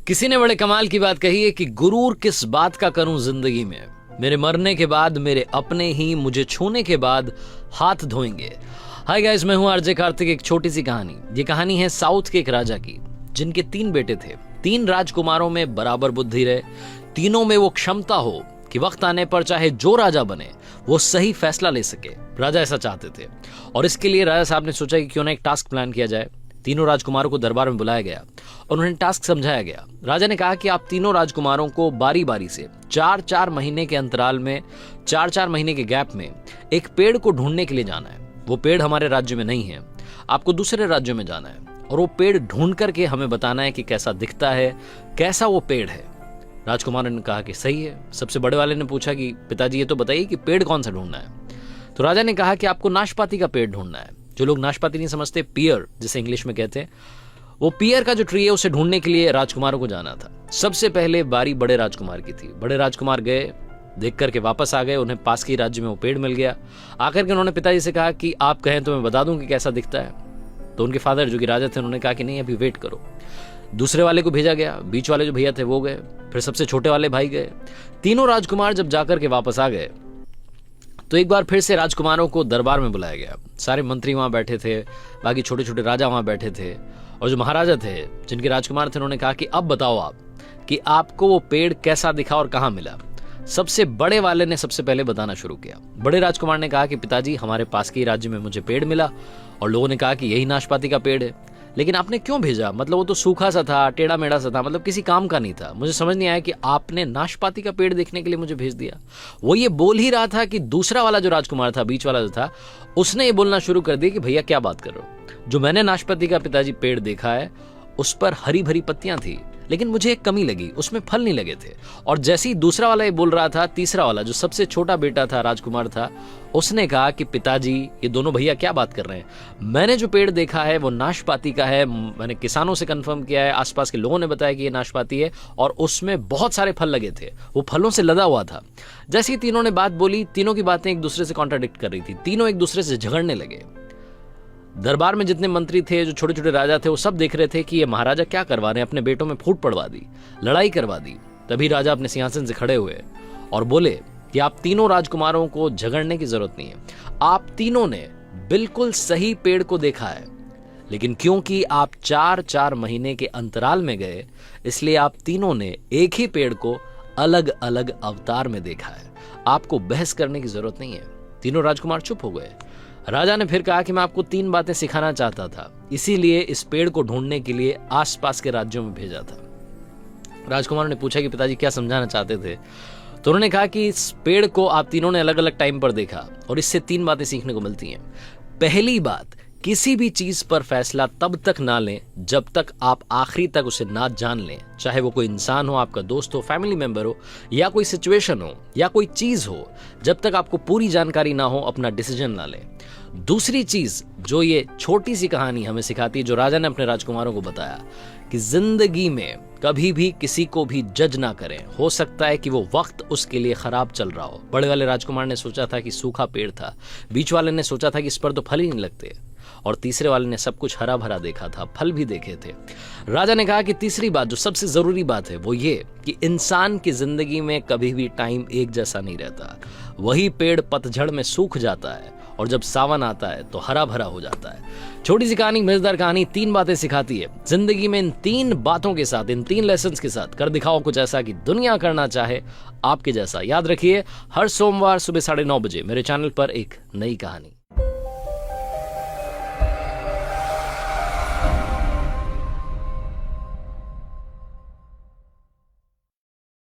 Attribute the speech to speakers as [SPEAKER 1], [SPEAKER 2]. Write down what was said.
[SPEAKER 1] किसी ने बड़े कमाल की बात कही है कि गुरूर किस बात का करूं जिंदगी में, मेरे मरने के बाद मेरे अपने ही मुझे छूने के बाद हाथ धोएंगे। हाय गाइस, मैं हूं आरजे कार्तिक। एक छोटी सी कहानी। ये कहानी है साउथ के एक राजा की, जिनके 3 बेटे थे। 3 राजकुमारों में बराबर बुद्धि रहे, तीनों में वो क्षमता हो कि वक्त आने पर चाहे जो राजा बने वो सही फैसला ले सके। राजा ऐसा चाहते थे और इसके लिए राजा साहब ने सोचा कि क्यों ना एक टास्क प्लान किया जाए। तीनों राजकुमारों को दरबार में बुलाया गया और उन्हें टास्क समझाया गया। राजा ने कहा कि आप तीनों राजकुमारों को बारी बारी से 4-4 महीने के अंतराल में, 4-4 महीने के गैप में एक पेड़ को ढूंढने के लिए जाना है। वो पेड़ हमारे राज्य में नहीं है, आपको दूसरे राज्यों में जाना है और वो पेड़ ढूंढ करके हमें बताना है कि कैसा दिखता है, कैसा वो पेड़ है। राजकुमारों ने कहा कि सही है। सबसे बड़े वाले ने पूछा कि पिताजी ये तो बताइए कि पेड़ कौन सा ढूंढना है। तो राजा ने कहा कि आपको नाशपाती का पेड़ ढूंढना है। जो लोग नाशपाती नहीं समझते, पियर जिसे इंग्लिश में कहते हैं, वो पियर का जो ट्री है उसे ढूंढने के लिए राजकुमारों को जाना था। सबसे पहले बारी बड़े राजकुमार की थी। बड़े राजकुमार गए, देख करके वापस आ गए। उन्हें पास के राज्य में वो पेड़ मिल गया। आकर के उन्होंने पिताजी से कहा कि आप कहें तो मैं बता दूं कि कैसा दिखता है। तो उनके फादर जो कि राजा थे, उन्होंने कहा कि नहीं, अभी वेट करो। दूसरे वाले को भेजा गया, बीच वाले जो भैया थे वो गए, फिर सबसे छोटे वाले भाई गए। तीनों राजकुमार जब जाकर के वापस आ गए तो एक बार फिर से राजकुमारों को दरबार में बुलाया गया। सारे मंत्री वहां बैठे थे, बाकी छोटे छोटे राजा वहां बैठे थे और जो महाराजा थे, जिनके राजकुमार थे, उन्होंने कहा कि अब बताओ आप कि आपको वो पेड़ कैसा दिखा और कहां मिला। सबसे बड़े वाले ने सबसे पहले बताना शुरू किया। बड़े राजकुमार ने कहा कि पिताजी, हमारे पास के राज्य में मुझे पेड़ मिला और लोगों ने कहा कि यही नाशपाती का पेड़ है, लेकिन आपने क्यों भेजा? मतलब वो तो सूखा सा था, टेढ़ा मेढ़ा सा था, मतलब किसी काम का नहीं था। मुझे समझ नहीं आया कि आपने नाशपाती का पेड़ देखने के लिए मुझे भेज दिया। वो ये बोल ही रहा था कि दूसरा वाला जो राजकुमार था, बीच वाला जो था, उसने ये बोलना शुरू कर दिया कि भैया क्या बात कर रहे हो, जो मैंने नाशपाती का पिताजी पेड़ देखा है उस पर हरी भरी पत्तियां थी, लेकिन मुझे एक कमी लगी, उसमें फल नहीं लगे थे। और जैसे ही दूसरा वाला ये बोल रहा था, तीसरा वाला जो सबसे छोटा बेटा था, राजकुमार था, उसने कहा कि पिताजी, ये दोनों भैया क्या बात कर रहे हैं, मैंने जो पेड़ देखा है वो नाशपाती का है। मैंने किसानों से कंफर्म किया है, आसपास के लोगों ने बताया कि ये नाशपाती है और उसमें बहुत सारे फल लगे थे, वो फलों से लदा हुआ था। जैसे ही तीनों ने बात बोली, तीनों की बातें एक दूसरे से कॉन्ट्राडिक्ट कर रही थी। तीनों एक दूसरे से झगड़ने लगे। दरबार में जितने मंत्री थे, जो छोटे छोटे राजा थे, वो सब देख रहे थे कि ये महाराजा क्या करवा रहे हैं, अपने बेटों में फूट पड़वा दी, लड़ाई करवा दी। तभी राजा अपने सिंहासन से खड़े हुए और बोले कि आप तीनों राजकुमारों को झगड़ने की जरूरत नहीं है। आप तीनों ने बिल्कुल सही पेड़ को देखा है, लेकिन क्योंकि आप 4-4 महीने के अंतराल में गए, इसलिए आप तीनों ने एक ही पेड़ को अलग अलग अवतार में देखा है। आपको बहस करने की जरूरत नहीं है। तीनों राजकुमार चुप हो गए। राजा ने फिर कहा कि मैं आपको 3 बातें सिखाना चाहता था, इसीलिए इस पेड़ को ढूंढने के लिए आसपास के राज्यों में भेजा था। राजकुमारों ने पूछा कि पिताजी क्या समझाना चाहते थे। तो उन्होंने कहा कि इस पेड़ को आप तीनों ने अलग अलग टाइम पर देखा और इससे 3 बातें सीखने को मिलती हैं। पहली बात, किसी भी चीज पर फैसला तब तक ना लें जब तक आप आखिरी तक उसे ना जान लें। चाहे वो कोई इंसान हो, आपका दोस्त हो, फैमिली मेंबर हो, या कोई सिचुएशन हो, या कोई चीज हो, जब तक आपको पूरी जानकारी ना हो अपना डिसीजन ना लें। दूसरी चीज जो ये छोटी सी कहानी हमें सिखाती है, जो राजा ने अपने राजकुमारों को बताया, कि जिंदगी में कभी भी किसी को भी जज ना करें। हो सकता है कि वो वक्त उसके लिए खराब चल रहा हो। बड़े वाले राजकुमार ने सोचा था कि सूखा पेड़ था, बीच वाले ने सोचा था कि इस पर तो फल ही नहीं लगते, और तीसरे वाले ने सब कुछ हरा भरा देखा था, फल भी देखे थे। राजा ने कहा कि तीसरी बात जो सबसे जरूरी बात है वो ये कि इंसान की जिंदगी में कभी भी टाइम एक जैसा नहीं रहता। वही पेड़ पतझड़ में सूख जाता है और जब सावन आता है तो हरा भरा हो जाता है। छोटी सी कहानी, मजेदार कहानी, 3 बातें सिखाती है। जिंदगी में इन 3 बातों के साथ, इन 3 लेसन्स के साथ कर दिखाओ कुछ ऐसा कि दुनिया करना चाहे आपके जैसा। याद रखिए, हर सोमवार सुबह 9:30 बजे मेरे चैनल पर एक नई कहानी।